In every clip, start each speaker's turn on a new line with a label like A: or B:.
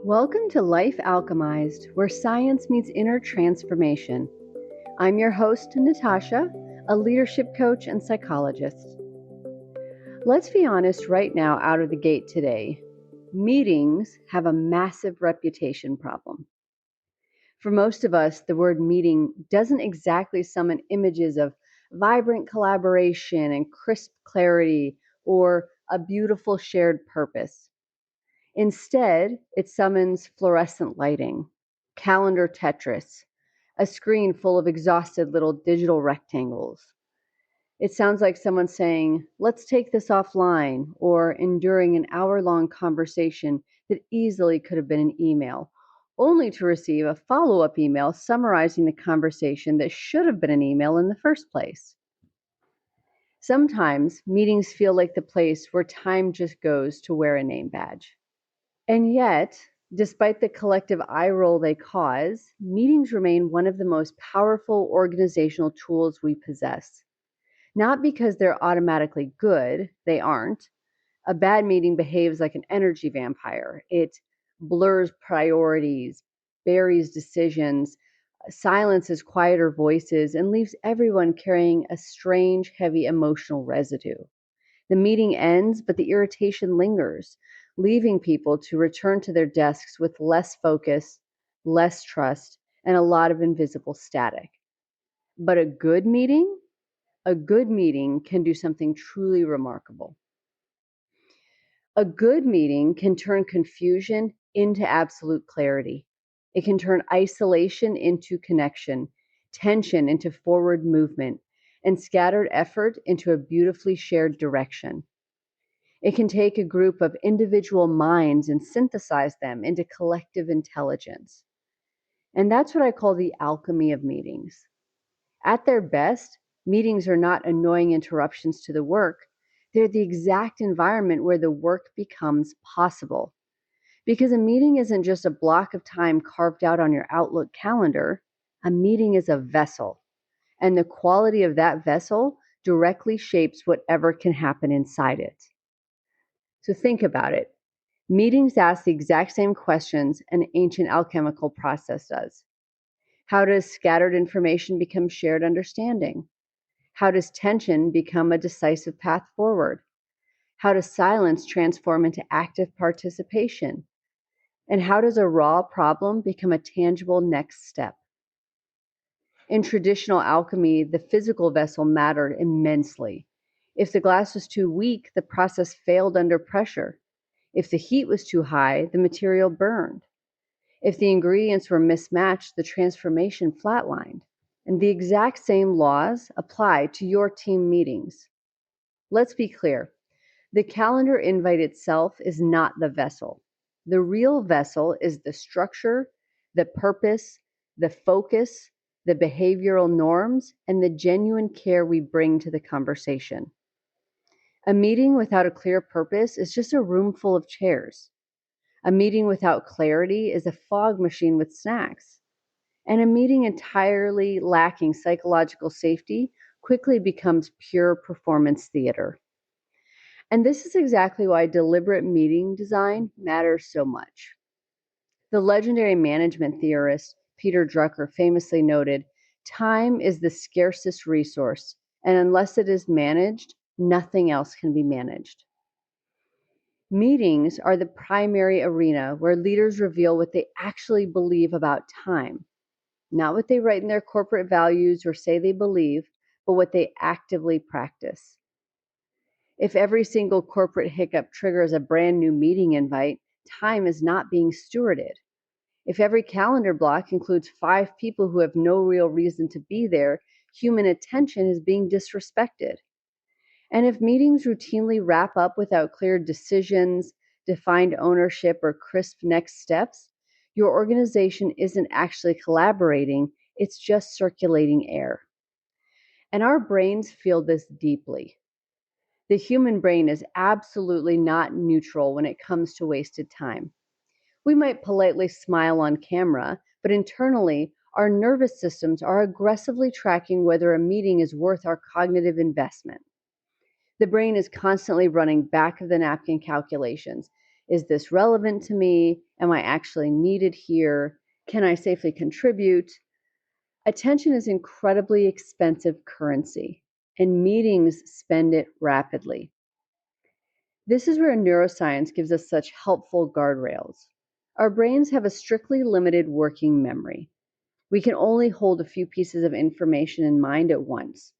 A: Welcome to Life Alchemized, where science meets inner transformation. I'm your host, Natasha, a leadership coach and psychologist. Let's be honest right now out of the gate today. Meetings have a massive reputation problem. For most of us, the word meeting doesn't exactly summon images of vibrant collaboration and crisp clarity or a beautiful shared purpose. Instead, it summons fluorescent lighting, calendar Tetris, a screen full of exhausted little digital rectangles. It sounds like someone saying, let's take this offline, or enduring an hour-long conversation that easily could have been an email, only to receive a follow-up email summarizing the conversation that should have been an email in the first place. Sometimes meetings feel like the place where time just goes to wear a name badge. And yet, despite the collective eye roll they cause, meetings remain one of the most powerful organizational tools we possess. Not because they're automatically good, they aren't. A bad meeting behaves like an energy vampire. It blurs priorities, buries decisions, silences quieter voices, and leaves everyone carrying a strange, heavy emotional residue. The meeting ends, but the irritation lingers, leaving people to return to their desks with less focus, less trust, and a lot of invisible static. But a good meeting can do something truly remarkable. A good meeting can turn confusion into absolute clarity. It can turn isolation into connection, tension into forward movement, and scattered effort into a beautifully shared direction. It can take a group of individual minds and synthesize them into collective intelligence. And that's what I call the alchemy of meetings. At their best, meetings are not annoying interruptions to the work. They're the exact environment where the work becomes possible. Because a meeting isn't just a block of time carved out on your Outlook calendar, a meeting is a vessel. And the quality of that vessel directly shapes whatever can happen inside it. So think about it. Meetings ask the exact same questions an ancient alchemical process does. How does scattered information become shared understanding? How does tension become a decisive path forward? How does silence transform into active participation? And how does a raw problem become a tangible next step? In traditional alchemy, the physical vessel mattered immensely. If the glass was too weak, the process failed under pressure. If the heat was too high, the material burned. If the ingredients were mismatched, the transformation flatlined. And the exact same laws apply to your team meetings. Let's be clear. The calendar invite itself is not the vessel. The real vessel is the structure, the purpose, the focus, the behavioral norms, and the genuine care we bring to the conversation. A meeting without a clear purpose is just a room full of chairs. A meeting without clarity is a fog machine with snacks. And a meeting entirely lacking psychological safety quickly becomes pure performance theater. And this is exactly why deliberate meeting design matters so much. The legendary management theorist Peter Drucker famously noted, time is the scarcest resource, and unless it is managed, nothing else can be managed. Meetings are the primary arena where leaders reveal what they actually believe about time, not what they write in their corporate values or say they believe, but what they actively practice. If every single corporate hiccup triggers a brand new meeting invite, time is not being stewarded. If every calendar block includes 5 people who have no real reason to be there, human attention is being disrespected. And if meetings routinely wrap up without clear decisions, defined ownership, or crisp next steps, your organization isn't actually collaborating, it's just circulating air. And our brains feel this deeply. The human brain is absolutely not neutral when it comes to wasted time. We might politely smile on camera, but internally, our nervous systems are aggressively tracking whether a meeting is worth our cognitive investment. The brain is constantly running back of the napkin calculations. Is this relevant to me? Am I actually needed here? Can I safely contribute? Attention is incredibly expensive currency, and meetings spend it rapidly. This is where neuroscience gives us such helpful guardrails. Our brains have a strictly limited working memory. We can only hold a few pieces of information in mind at once.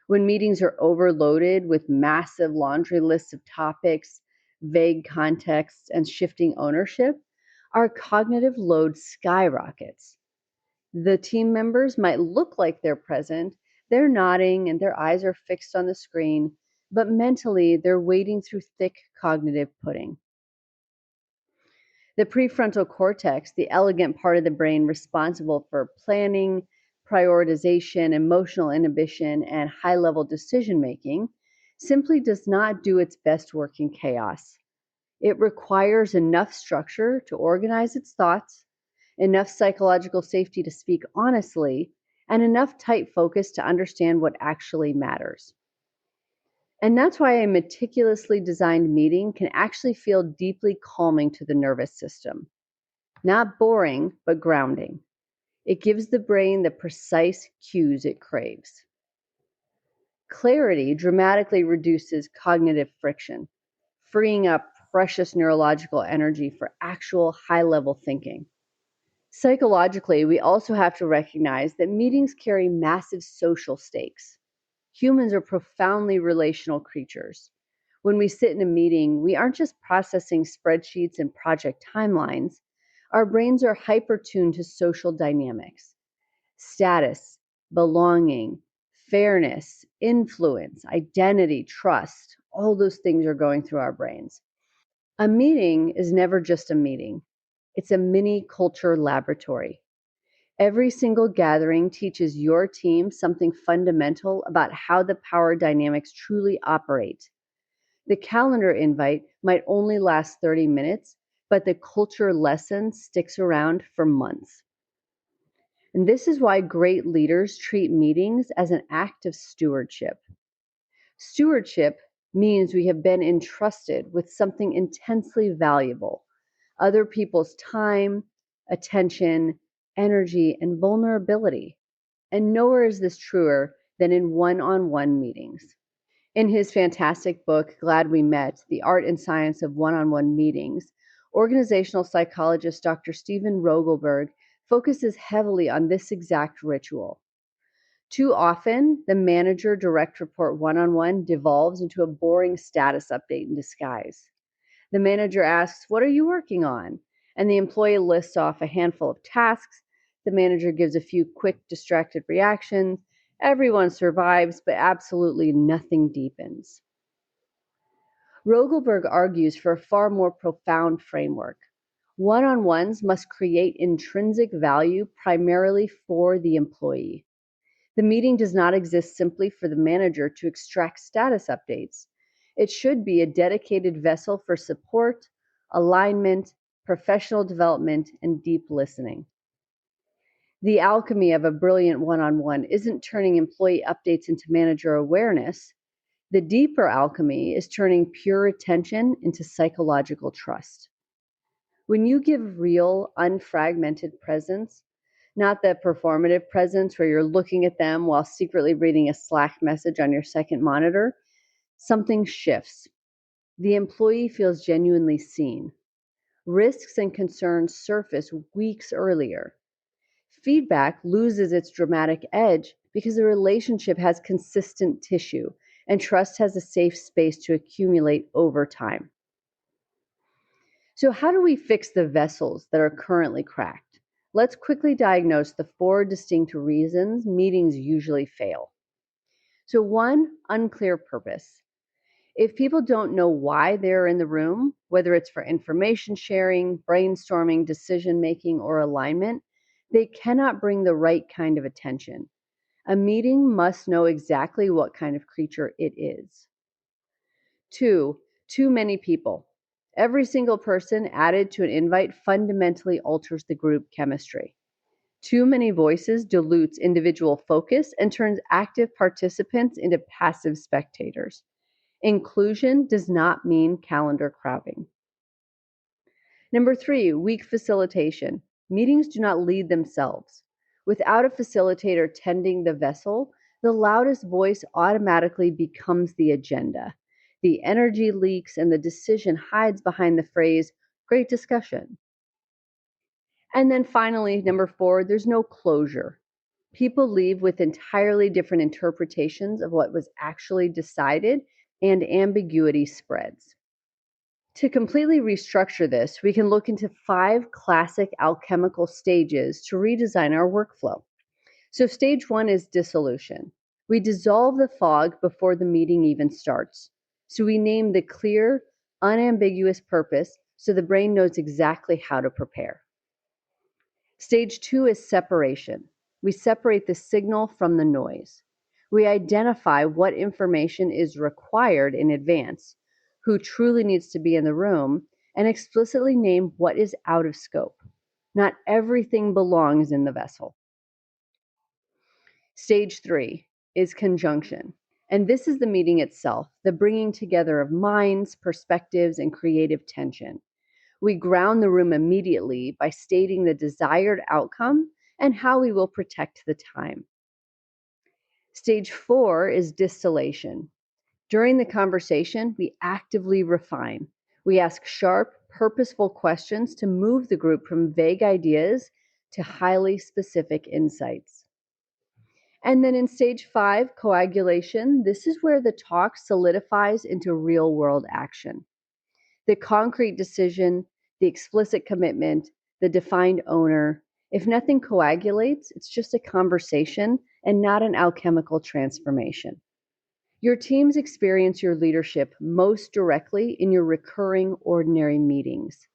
A: When meetings are overloaded with massive laundry lists of topics, vague contexts, and shifting ownership, our cognitive load skyrockets. The team members might look like they're present, they're nodding and their eyes are fixed on the screen, but mentally they're wading through thick cognitive pudding. The prefrontal cortex, the elegant part of the brain responsible for planning, prioritization, emotional inhibition, and high level decision making, simply does not do its best work in chaos. It requires enough structure to organize its thoughts, enough psychological safety to speak honestly, and enough tight focus to understand what actually matters. And that's why a meticulously designed meeting can actually feel deeply calming to the nervous system. Not boring, but grounding. It gives the brain the precise cues it craves. Clarity dramatically reduces cognitive friction, freeing up precious neurological energy for actual high level thinking. Psychologically, we also have to recognize that meetings carry massive social stakes. Humans are profoundly relational creatures. When we sit in a meeting, we aren't just processing spreadsheets and project timelines. Our brains are hyper tuned to social dynamics, status, belonging, fairness, influence, identity, trust. All those things are going through our brains. A meeting is never just a meeting, it's a mini culture laboratory. Every single gathering teaches your team something fundamental about how the power dynamics truly operate. The calendar invite might only last 30 minutes, but the culture lesson sticks around for months. And this is why great leaders treat meetings as an act of stewardship. Stewardship means we have been entrusted with something intensely valuable: other people's time, attention, energy, and vulnerability. And nowhere is this truer than in one on one meetings. In his fantastic book, Glad We Met: The Art and Science of One on One Meetings, organizational psychologist Dr. Stephen Rogelberg focuses heavily on this exact ritual. Too often, the manager direct report one on one devolves into a boring status update in disguise. The manager asks, "What are you working on?" And the employee lists off a handful of tasks. The manager gives a few quick, distracted reactions. Everyone survives, but absolutely nothing deepens. Rogelberg argues for a far more profound framework. One on ones must create intrinsic value primarily for the employee. The meeting does not exist simply for the manager to extract status updates. It should be a dedicated vessel for support, alignment, professional development, and deep listening. The alchemy of a brilliant one on one isn't turning employee updates into manager awareness. The deeper alchemy is turning pure attention into psychological trust. When you give real, unfragmented presence, not the performative presence where you're looking at them while secretly reading a Slack message on your second monitor, something shifts. The employee feels genuinely seen. Risks and concerns surface weeks earlier. Feedback loses its dramatic edge because the relationship has consistent tissue and trust has a safe space to accumulate over time. So, how do we fix the vessels that are currently cracked? Let's quickly diagnose the four distinct reasons meetings usually fail. So, one, unclear purpose. If people don't know why they're in the room, whether it's for information sharing, brainstorming, decision making, or alignment, they cannot bring the right kind of attention. A meeting must know exactly what kind of creature it is. Two, too many people. Every single person added to an invite fundamentally alters the group chemistry. Too many voices dilutes individual focus and turns active participants into passive spectators. Inclusion does not mean calendar crowding. Number 3, weak facilitation. Meetings do not lead themselves. Without a facilitator tending the vessel, the loudest voice automatically becomes the agenda. The energy leaks and the decision hides behind the phrase, great discussion. And then finally, number 4, there's no closure. People leave with entirely different interpretations of what was actually decided, and ambiguity spreads. To completely restructure this, we can look into 5 classic alchemical stages to redesign our workflow. So stage 1 is dissolution. We dissolve the fog before the meeting even starts. So we name the clear, unambiguous purpose so the brain knows exactly how to prepare. Stage 2 is separation. We separate the signal from the noise. We identify what information is required in advance, who truly needs to be in the room, and explicitly name what is out of scope. Not everything belongs in the vessel. Stage 3 is conjunction. And this is the meeting itself, the bringing together of minds, perspectives, and creative tension. We ground the room immediately by stating the desired outcome and how we will protect the time. Stage 4 is distillation. During the conversation, we actively refine. We ask sharp, purposeful questions to move the group from vague ideas to highly specific insights. And then in stage 5, coagulation, this is where the talk solidifies into real-world action. The concrete decision, the explicit commitment, the defined owner. If nothing coagulates, it's just a conversation and not an alchemical transformation. Your teams experience your leadership most directly in your recurring ordinary meetings,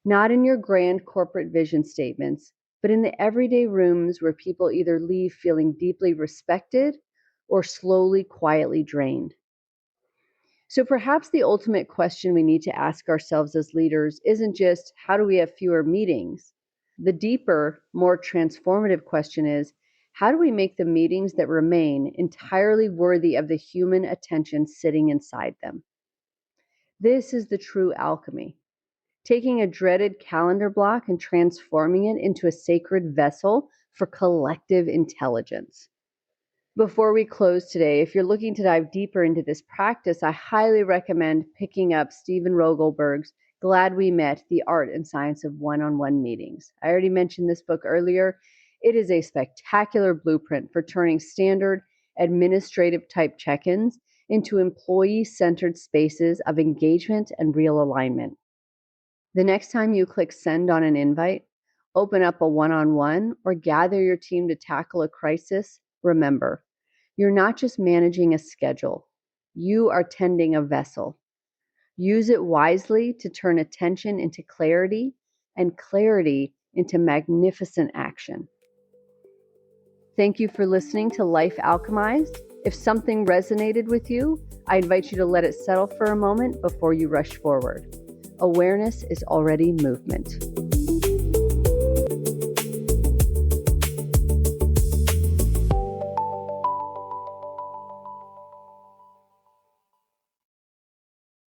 A: not in your grand corporate vision statements, but in the everyday rooms where people either leave feeling deeply respected or slowly, quietly drained. So perhaps the ultimate question we need to ask ourselves as leaders isn't just how do we have fewer meetings? The deeper, more transformative question is, how do we make the meetings that remain entirely worthy of the human attention sitting inside them? This is the true alchemy. Taking a dreaded calendar block and transforming it into a sacred vessel for collective intelligence. Before we close today, if you're looking to dive deeper into this practice, I highly recommend picking up Stephen Rogelberg's Glad We Met, The Art and Science of One-on-One Meetings. I already mentioned this book earlier. It is a spectacular blueprint for turning standard administrative type check-ins into employee-centered spaces of engagement and real alignment. The next time you click send on an invite, open up a one-on-one, or gather your team to tackle a crisis, remember, you're not just managing a schedule. You are tending a vessel. Use it wisely to turn attention into clarity and clarity into magnificent action. Thank you for listening to Life Alchemized. If something resonated with you, I invite you to let it settle for a moment before you rush forward. Awareness is already movement.